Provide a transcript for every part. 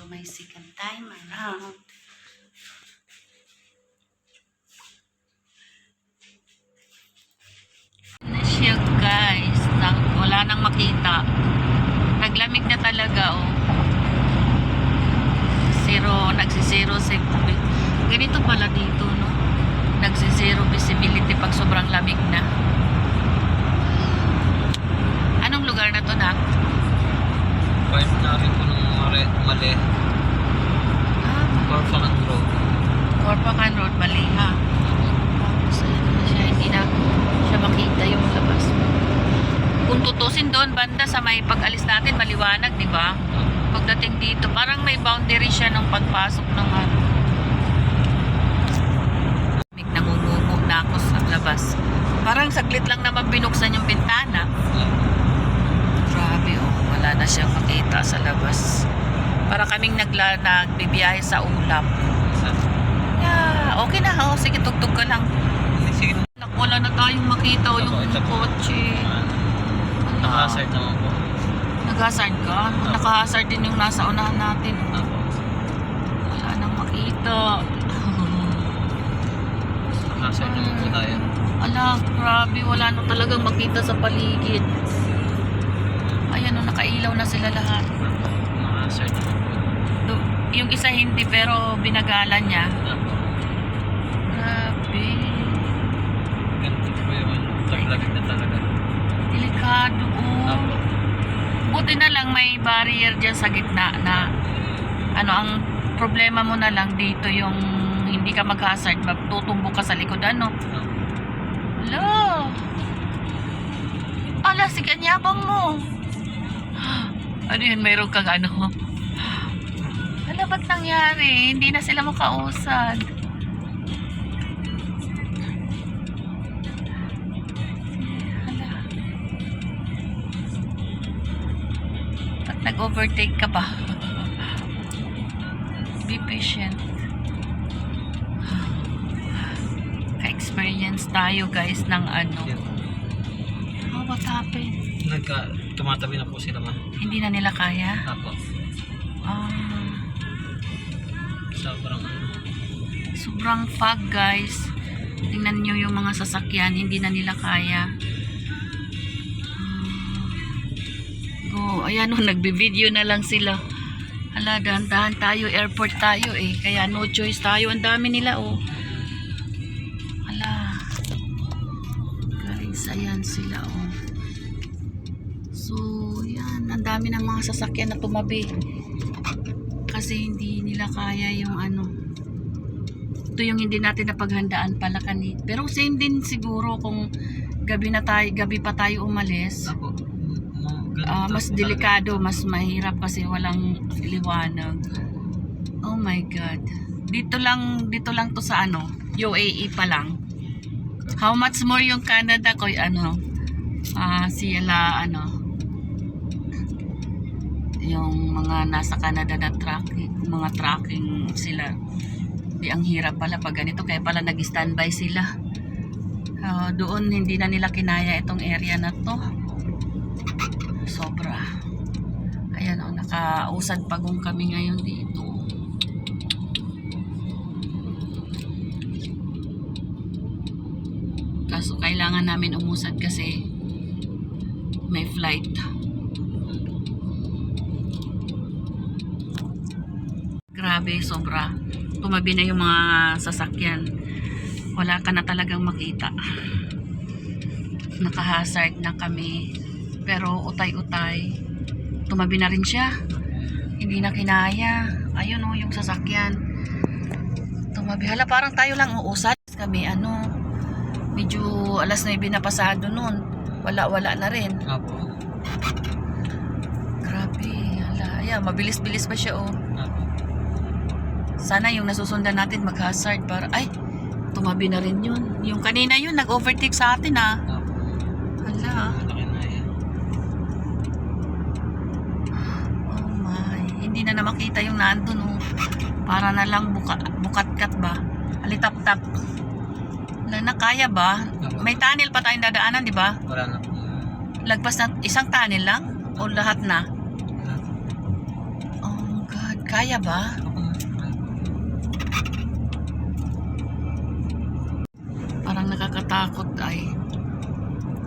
My second time around. Na siya guys, wala nang makita. Naglamig na talaga oh. Nagsisero ganito pala dito no. Nagsisero visibility pag sobrang lamig na. Anong lugar na to, Nak? Part na rin po ng Mali. Corpacan Road. Corpacan Road, Mali ha. Tapos ayun na siya, hindi na siya makita yung labas. Kung tutusin doon banda sa may pag-alis natin, maliwanag, di ba? Pagdating dito, parang may boundary siya ng pagpasok ng ano. Namumumo na ako sa labas. Parang saglit lang naman binuksan yung bintana. Grabe oh, wala na siyang makita sa labas. Para kaming nagbibiyahe sa ulap. Yeah, okay na oh. Sige, tugtog ka lang. Sige. Wala na tayong makita o yung kotse. Naka-hazard naman po. Nag-hazard ka? Naka-hazard din yung nasa unahan natin. Wala nang makita. Naka-hazard naman po tayo. Ala, grabe. Wala na talagang makita sa paligid. Ayan o, nakailaw na sila lahat. Naka-hazard naman po. Yung isa hindi pero binagalan niya. Grabe. Ganito po yung taglamig na talaga. Delikado oh. Buti na lang may barrier dyan sa gitna na ano, ang problema mo na lang dito yung hindi ka mag-hazard, magtutumbo ka sa likod ano. Ala. Ala, si kanyabang mo. Ano yun, mayroon kang ano. Ala, ba't nangyari? Hindi na sila makausad. Nag-overtake ka ba? Be patient. Ka-experience tayo guys ng ano. Oh, what happened? Tumatabi na po sila man. Hindi na nila kaya? Apo. Sobrang fog guys. Tingnan nyo yung mga sasakyan. Hindi na nila kaya. Oh, ayan o, nagbe-video na lang sila. Hala, dahan-dahan tayo, airport tayo eh. Kaya no choice tayo. Ang dami nila oh. Hala. Guys, ayan sila oh. So, yan. Ang dami ng mga sasakyan na tumabi. Kasi hindi nila kaya yung ano. Ito yung hindi natin napaghandaan pala kanina. Pero same din siguro kung gabi pa tayo umalis. Apo. Mas delikado, mas mahirap kasi walang liwanag. Oh my god. Dito lang to sa ano, UAE pa lang. How much more yung Canada ko ano? Sila ano, yung mga nasa Canada na mga tracking sila. Di ang hirap pala pag ganito, kaya pala nag-standby sila. Doon hindi na nila kinaya itong area na to. Sobra. Ayan o, nakausad pagong kami ngayon dito. Kaso kailangan namin umusad kasi may flight. Grabe, sobra. Tumabi na yung mga sasakyan. Wala ka na talagang makita. Naka-hazard na kami. Pero utay-utay. Tumabi na rin siya. Hindi na kinaya. Ayun o, yung sasakyan. Tumabi. Hala, parang tayo lang uusad. Kami ano, medyo alas 9 na pasado nun. Wala na rin. Apo. Grabe. Hala, ayan, mabilis-bilis pa siya o. Apo. Sana yung nasusundan natin mag-hazard para, ay, tumabi na rin yun. Yung kanina yun, nag-overtake sa atin ha. Hala. Hindi na makita yung nandun oh. Para na lang bukat-kat ba, alitap-tap. Wala na, kaya ba? May tunnel pa tayong dadaanan, di ba? Wala na. Lagpas na isang tunnel lang? O lahat na? Oh God, kaya ba? Parang nakakatakot ay.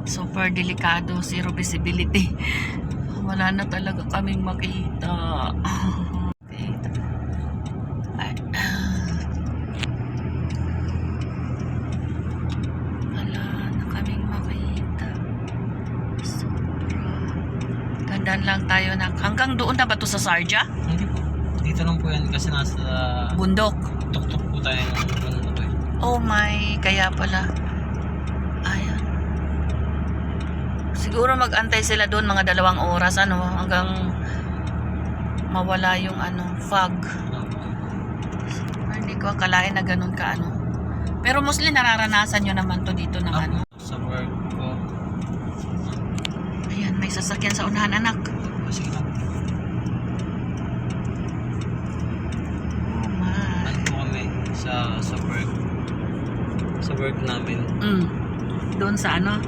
Super delikado, zero visibility. Wala na talaga kaming makita. Ay, wala na kaming makita. Sobra. Tandaan lang tayo na hanggang doon na ba to sa Sarja? Hindi po. Dito lang po yan kasi nasa Bundok. tuktok po tayo ng bundok eh. Oh my, kaya pala. Ayan. Siguro mag-antay sila doon mga 2 oras ano hanggang mawala yung fog. Hindi ko akalain na ganun ka ano. Pero mostly nararanasan nyo naman to dito ng ano. Sa work ko. Ayan, may sasakyan sa unahan anak. Sige lang. Oh my. Ano po kami sa work. Sa work namin. Doon sa ano?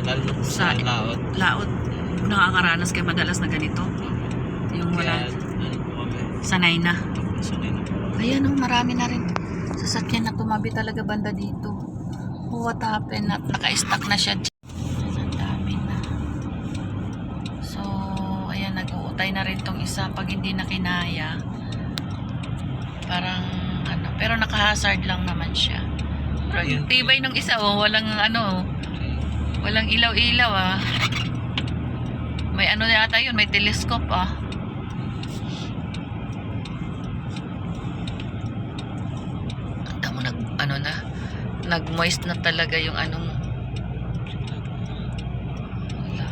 Lalo na po sa Sa- laot. Laot. Nakakaranas kayo madalas na ganito. Yung Kaya wala. ano po kami. Sanay na. Sanay na po. Ayan oh, marami na rin sasakyan na tumabi talaga banda dito. Oh, what happened? Naka-stuck na siya. Ang dami na. So, ayan, nag-uutay na rin tong isa pag hindi na kinaya. Parang, pero naka-hazard lang naman siya. Pero yung tibay nung isa, oh, walang walang ilaw-ilaw, ah. May yata yun, may telescope, ah. Nag-moist na talaga yung mo. Wala.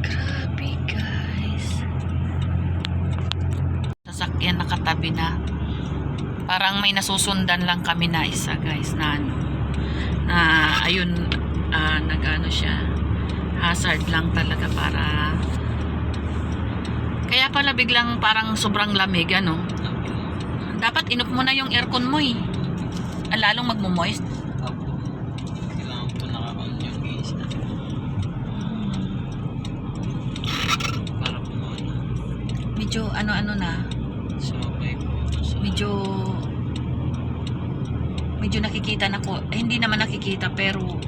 Grabe guys. Sasakyan nakatabi na. Parang may nasusundan lang kami na isa guys na ayun nag-ano siya. Hazard lang talaga para kaya pala biglang parang sobrang lamig Dapat inup mo na yung aircon mo eh. Lalong magmo-moist. Opo. Kailangan po naka-on yung AC natin. Para po Medyo na. So okay po. So, medyo nakikita na ko. Hindi naman nakikita pero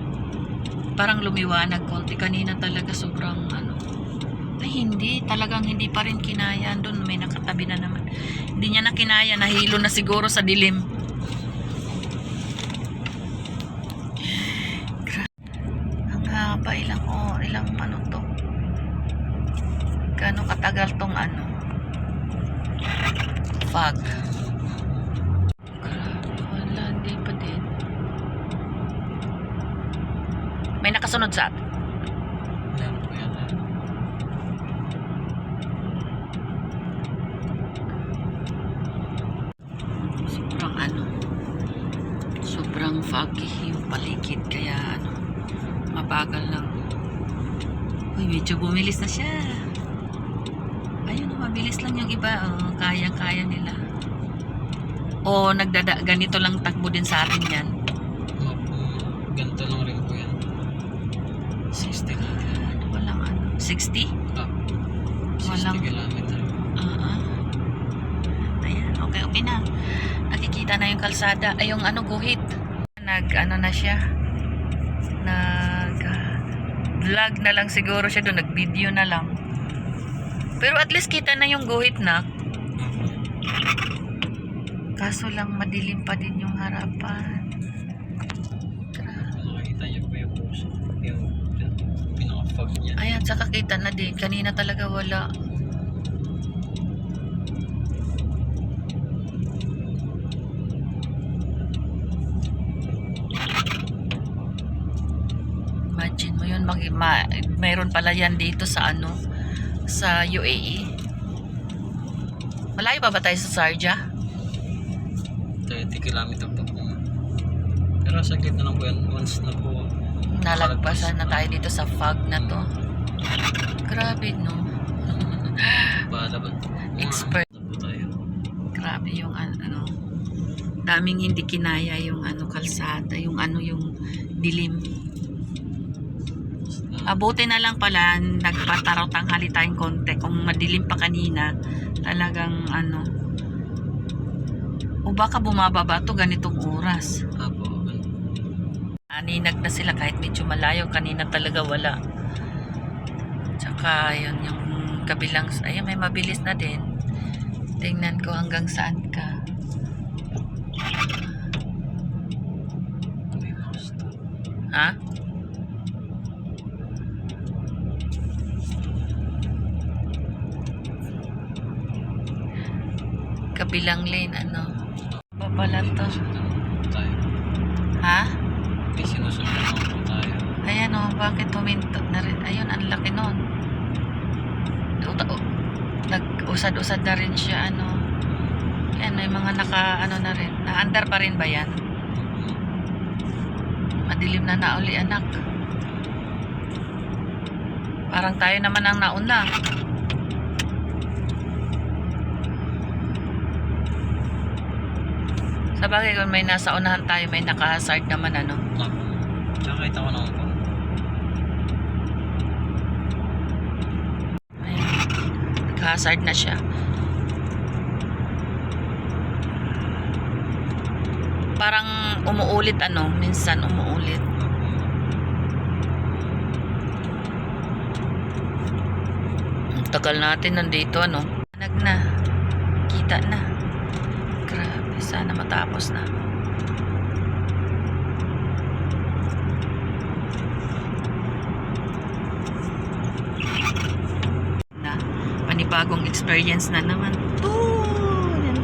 parang lumiwanag konti. Kanina talaga sobrang Ay hindi, talagang hindi pa rin kinaya. Doon may nakatabi na naman. Hindi niya na kinaya, nahilo na siguro sa dilim. Ang haba, ilang to. Gano'ng katagal tong fog. Wala, hindi pa din. May nakasunod sa atin. meron po yan. Sobrang foggy yung paligid kaya mabagal lang. Uy, medyo bumilis na siya. Ayun, mabilis lang yung iba. Kaya nila. O ganito lang takbo din sa atin yan. Ganito lang rin po yan. 60 lang. Walang 60? 60 kilometer. Ayan, okay na. Nakikita na yung kalsada. Ay, yung guhit. Na siya. Vlog na lang siguro siya doon. Nag-video na lang. Pero at least kita na yung guhit na. Kaso lang madilim pa din yung harapan. Nakikita niyo po yung pinaka-fog niya. Ayan, saka kita na din. Kanina talaga wala. Imagine mo yun, mayroon pala yan dito sa sa UAE. Malayo pa ba tayo sa Sharjah? 30 kilometer pa po. Pero saglit na lang po yan. Once na po. Nalagpasan na tayo dito sa fog na to. Grabe no. Balaban. Expert. Na po tayo. Grabe yung Daming hindi kinaya yung kalsada, yung yung dilim. Abuti na lang pala, nagpataraw tanghali tayong konti. Kung madilim pa kanina, talagang o baka bumababa to ganitong oras. Apo. Aninag na sila kahit medyo malayo. Kanina talaga wala. Tsaka yun yung kabilang, ayun may mabilis na din. Tingnan ko hanggang saan ka. Ha? Kabilang lane pa pala to. Tayo. Ha? May sinusunod naman po tayo. Ayan bakit huminto na rin? Ayun, ang laki nun. Nag-usad-usad na rin siya Ayan, may mga na rin. Na-under pa rin ba yan? Madilim na uli anak. Parang tayo naman ang nauna. Sa bagay kung may nasa unahan tayo, may naka-hazard naman Apo. Tsaka kita ko naman po. Ayan. Naka-hazard na siya. Parang umuulit minsan umuulit. Ang tagal natin nandito Nag na. Kita na. Grabe, sana matapos na. Panibagong experience na naman. Yan.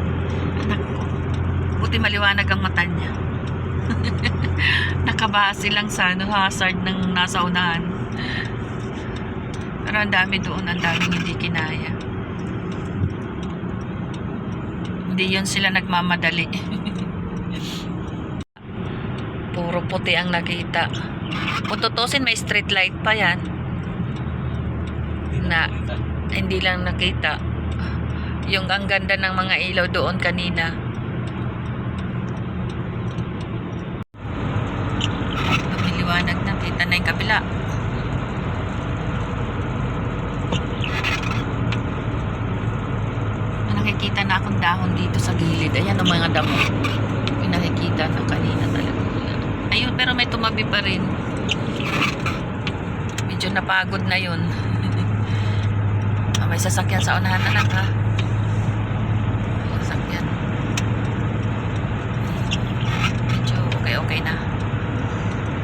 Anak ko. Buti maliwanag ang mata niya. Nakabase lang sa hazard ng nasa unahan. Pero ang dami doon, ang daming hindi kinaya. Hindi yun sila nagmamadali. Puro puti ang nakita. Kung tutusin, may street light pa yan. Na hindi lang nakita. Yung ang ganda ng mga ilaw doon kanina. Lumiliwanag na. Kita na yung kabila. Nakikita na akong dahon dito sa gilid. Ayan ang mga damo. May nakikita na kanina talaga. Ayun, pero may tumabi pa rin. Medyo napagod na yun. May sasakyan sa unahan anak ha. May sasakyan. Medyo okay na.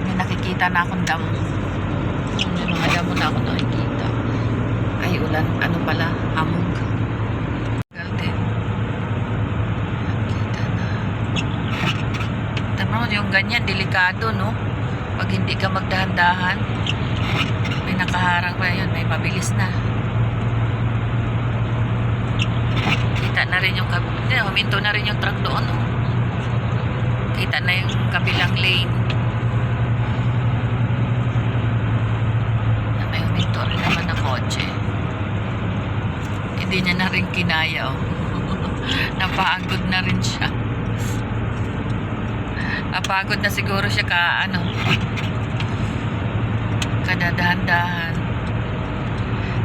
May nakikita na akong damo. May mga damo na ako nakikita. Ay, ulan. Ano pala? Hamog. Yung ganyan, delikado pag hindi ka magdahan-dahan, may nakaharang pa yun, may mabilis na. Kita na rin yung huminto na rin yung truck doon kita na yung kabilang lane na may huminto rin naman na kotse. Hindi niya na rin kinaya napagod na rin siya. Napagod na siguro siya kadadahan-dahan.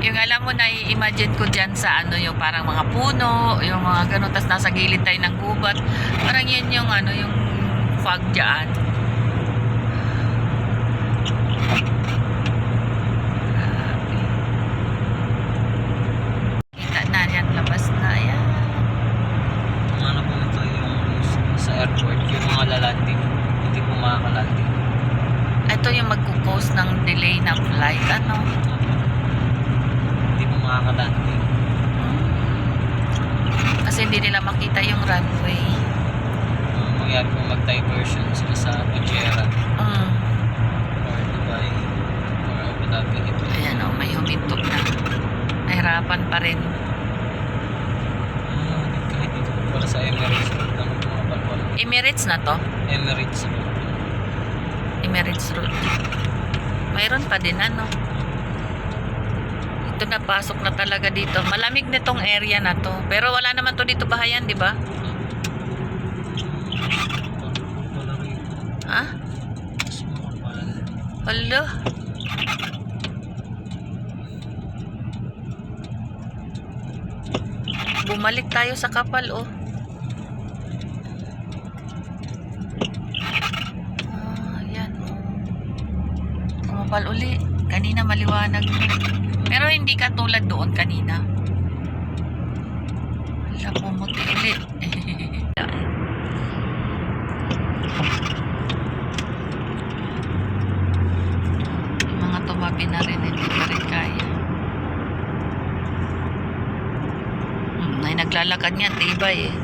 Yung alam mo, na-imagine ko dyan sa yung parang mga puno, yung mga ganun, tas nasa gilid tayo ng gubat. Parang yan yung yung fog dyan. Grabe. Kita na yan, labas na yan. Ano po ito yung sa airport, yung mga lalanding, hindi po makakalanding. Ito yung magkukos ng delay ng flight, Hindi po makakalanding. Kasi hindi nila makita yung runway. Mangyari po mag-diversion sila sa Pujera or Dubai or Abu Dhabi. Ayan may huminto na. Nahirapan pa rin. Kahit dito po pala sa Emirates lang Emirates na to? Emirates. Emirates Road. Mayroon pa din Ito na, pasok na talaga dito. Malamig nitong area na to. Pero wala naman to dito bahayan, di ba? Ha? Mas makapal. Hala. Bumalik tayo sa kapal, oh. Yan, oh. Kumapal uli. Kanina maliwanag. Pero hindi katulad doon kanina. Hala, pumuti uli. Yung mga tumabi na rin, hindi pa rin kaya. Ay, naglalakad niya, tibay eh.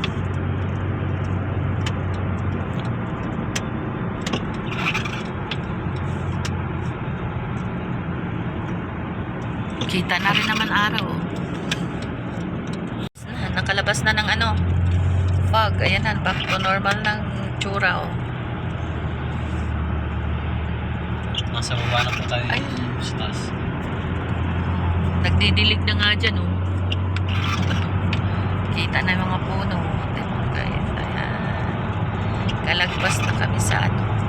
Kita na rin naman araw. Oh. Nakalabas na ng ano, fog. Ayan na, back to normal ng tsura. Oh. Nasa baba na po tayo. Ay. Sa taas. Nagdidilig na nga dyan, oh. Kita na yung mga puno. Diba, guys? Ayan. Kalagpas na kami sa ano.